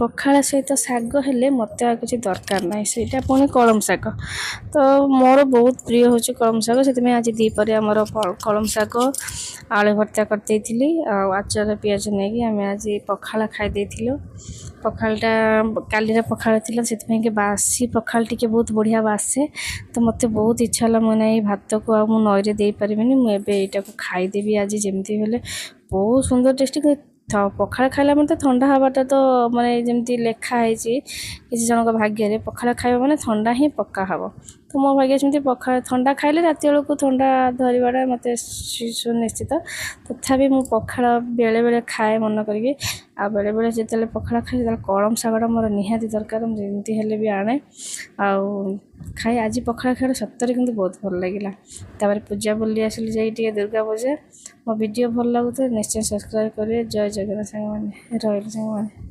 ପଖାଳ ସହିତ ଶାଗ ହେଲେ ମୋତେ ଆଉ କିଛି ଦରକାର ନାହିଁ, ସେଇଟା ପୁଣି କଳମ ଶାଗ। ତ ମୋର ବହୁତ ପ୍ରିୟ ହେଉଛି କଳମ ଶାଗ, ସେଥିପାଇଁ ଆଜି ଦ୍ୱିପହରେ ଆମର କଳମ ଶାଗ ଆଳୁ ଭର୍ତ୍ତା କରିଦେଇଥିଲି, ଆଉ ଆଚାର ପିଆଜ ନେଇକି ଆମେ ଆଜି ପଖାଳ ଖାଇ ଦେଇଥିଲୁ। ପଖାଳଟା କାଲିର ପଖାଳ ଥିଲା, ସେଥିପାଇଁ କି ବାସି ପଖାଳ ଟିକେ ବହୁତ ବଢ଼ିଆ ବାସେ। ତ ମୋତେ ବହୁତ ଇଚ୍ଛା ହେଲା, ମୁଁ ଏଇ ଭାତକୁ ଆଉ ମୁଁ ନଈରେ ଦେଇପାରିବିନି, ମୁଁ ଏବେ ଏଇଟାକୁ ଖାଇଦେବି ଆଜି ଯେମିତି ହେଲେ। ବହୁତ ସୁନ୍ଦର ଟେଷ୍ଟି। ପଖାଳ ଖାଇଲା ମାନେ ତ ଥଣ୍ଡା ହେବାଟା ତ ମାନେ ଯେମିତି ଲେଖା ହେଇଛି କିଛି ଜଣଙ୍କ ଭାଗ୍ୟରେ, ପଖାଳ ଖାଇବା ମାନେ ଥଣ୍ଡା ହିଁ ପକ୍କା ହେବ। ତ ମୋ ଭାଗ୍ୟ ସେମିତି ପଖାଳ ଥଣ୍ଡା ଖାଇଲେ ରାତି ବେଳକୁ ଥଣ୍ଡା ଧରିବାଟା ମୋତେ ସୁନିଶ୍ଚିତ। ତଥାପି ମୁଁ ପଖାଳ ବେଳେବେଳେ ଖାଏ ମନ କରିକି, ଆଉ ବେଳେବେଳେ ଯେତେବେଳେ ପଖାଳ ଖାଏ ସେତେବେଳେ କଳମ ଶାଗଟା ମୋର ନିହାତି ଦରକାର, ମୁଁ ଯେମିତି ହେଲେ ବି ଆଣେ ଆଉ ଖାଇ। ଆଜି ପଖାଳ ଖାଇବା ସତରେ କିନ୍ତୁ ବହୁତ ଭଲ ଲାଗିଲା। ତାପରେ ପୂଜା ବୁଲି ଆସିଲି ଯାଇ ଟିକେ ଦୁର୍ଗା ପୂଜା। ମୋ ଭିଡ଼ିଓ ଭଲ ଲାଗୁଥିଲେ ନିଶ୍ଚୟ ସବସ୍କ୍ରାଇବ୍ କରିବେ। ଜୟ ଜଗନ୍ନାଥ ସାଙ୍ଗମାନେ, ରହିଲି ସାଙ୍ଗମାନେ।